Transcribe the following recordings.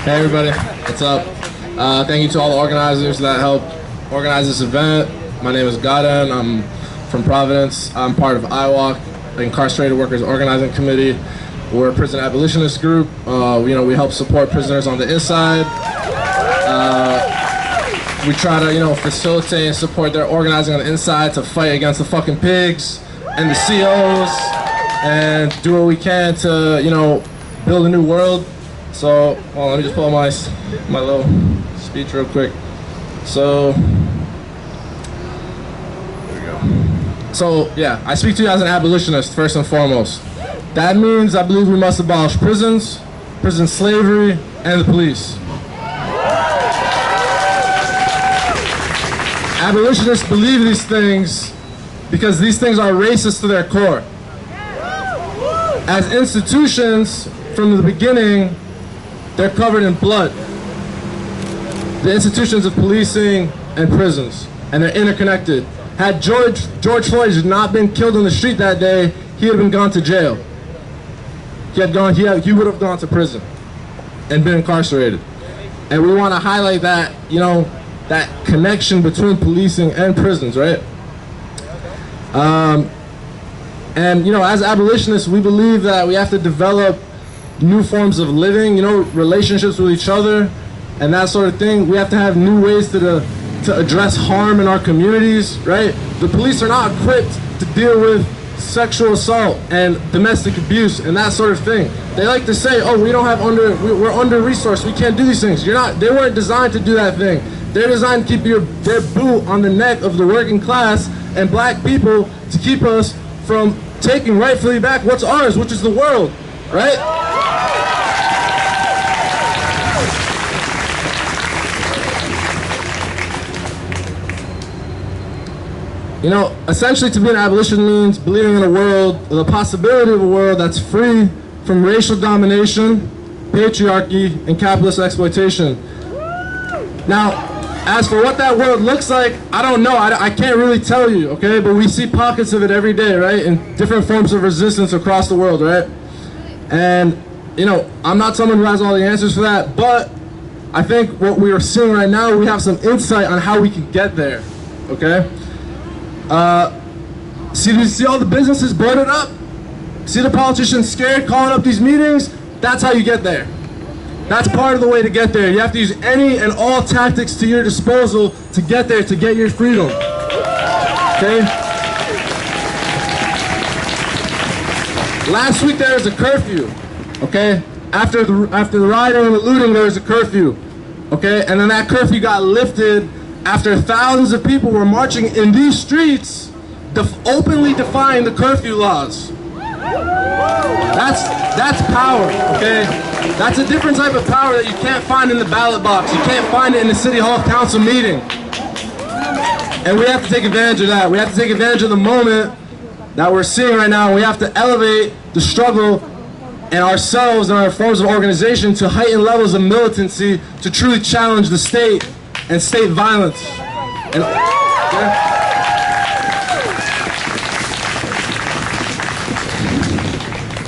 Hey everybody, what's up? Thank you to all the organizers that helped organize this event. My name is Gaden, I'm from Providence. I'm part of IWOC, the Incarcerated Workers Organizing Committee. We're a prison abolitionist group. We help support prisoners on the inside. We try to, facilitate and support their organizing on the inside to fight against the fucking pigs and the COs and do what we can to, build a new world. So, well, let me just pull up my little speech real quick. So, there we go. So, yeah, I speak to you as an abolitionist, first and foremost. That means I believe we must abolish prisons, prison slavery, and the police. Abolitionists believe these things because these things are racist to their core. As institutions, from the beginning, they're covered in blood. The institutions of policing and prisons, and they're interconnected. Had George Floyd not been killed on the street that day, he would have been gone to jail. He would have gone to prison and been incarcerated. And we want to highlight that, that connection between policing and prisons, right? As abolitionists, we believe that we have to develop new forms of living, relationships with each other and that sort of thing. We have to have new ways to address harm in our communities, right? The police are not equipped to deal with sexual assault and domestic abuse and that sort of thing. They like to say, oh, we're under-resourced, we can't do these things. They weren't designed to do that thing. They're designed to keep their boot on the neck of the working class and black people to keep us from taking rightfully back what's ours, which is the world, right? Essentially to be an abolition means believing in a world, the possibility of a world that's free from racial domination, patriarchy, and capitalist exploitation. Now, as for what that world looks like, I don't know, I can't really tell you, okay? But we see pockets of it every day, right? In different forms of resistance across the world, right? And, I'm not someone who has all the answers for that, but I think what we are seeing right now, we have some insight on how we can get there, okay? See all the businesses boarded up? See the politicians scared calling up these meetings? That's how you get there. That's part of the way to get there. You have to use any and all tactics to your disposal to get there, to get your freedom. Okay? Last week there was a curfew. Okay? After the rioting and the looting, there was a curfew. Okay? And then that curfew got lifted after thousands of people were marching in these streets openly defying the curfew laws. That's power, okay? That's a different type of power that you can't find in the ballot box. You can't find it in the City Hall Council meeting. And we have to take advantage of that. We have to take advantage of the moment that we're seeing right now. We have to elevate the struggle and ourselves and our forms of organization to heightened levels of militancy to truly challenge the state and state violence.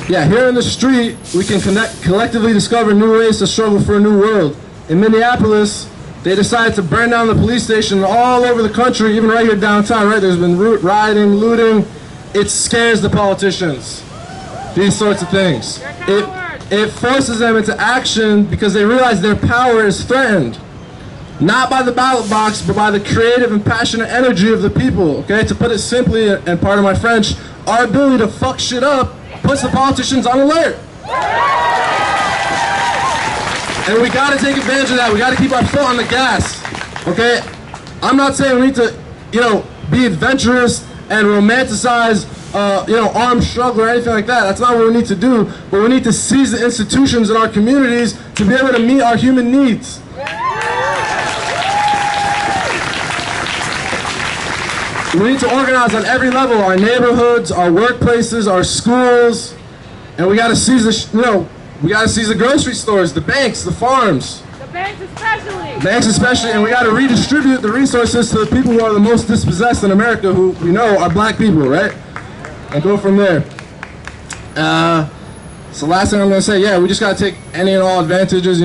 Here in the street, we can collectively discover new ways to struggle for a new world. In Minneapolis, they decided to burn down the police station all over the country, even right here downtown, right? There's been rioting, looting. It scares the politicians, these sorts of things. It forces them into action because they realize their power is threatened. Not by the ballot box, but by the creative and passionate energy of the people, okay? To put it simply, and pardon my French, our ability to fuck shit up puts the politicians on alert. And we gotta take advantage of that. We gotta keep our foot on the gas, okay? I'm not saying we need to, be adventurous and romanticize, armed struggle or anything like that. That's not what we need to do. But we need to seize the institutions in our communities to be able to meet our human needs. We need to organize on every level, our neighborhoods, our workplaces, our schools, and we got to seize the grocery stores, the banks, the farms. The banks especially. Banks especially, and we got to redistribute the resources to the people who are the most dispossessed in America, who we know are black people, right? And go from there. So last thing I'm going to say, we just got to take any and all advantages,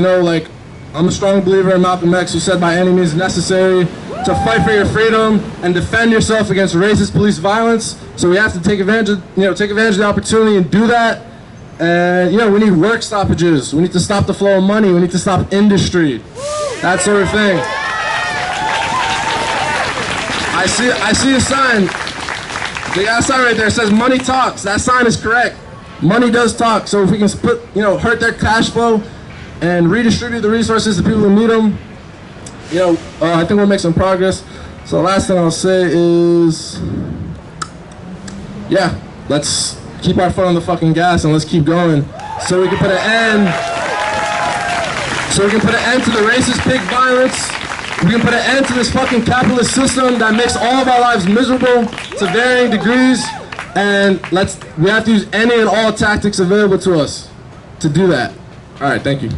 I'm a strong believer in Malcolm X, who said by any means necessary to fight for your freedom and defend yourself against racist police violence. So we have to take advantage of, take advantage of the opportunity and do that. And we need work stoppages. We need to stop the flow of money. We need to stop industry, that sort of thing. I see a sign. They got a sign right there. It says "Money talks." That sign is correct. Money does talk. So if we can split, hurt their cash flow and redistribute the resources to people who need them, I think we'll make some progress. So the last thing I'll say is, let's keep our foot on the fucking gas and let's keep going, so we can put an end. So we can put an end to the racist pig violence. We can put an end to this fucking capitalist system that makes all of our lives miserable to varying degrees. And we have to use any and all tactics available to us to do that. All right, thank you.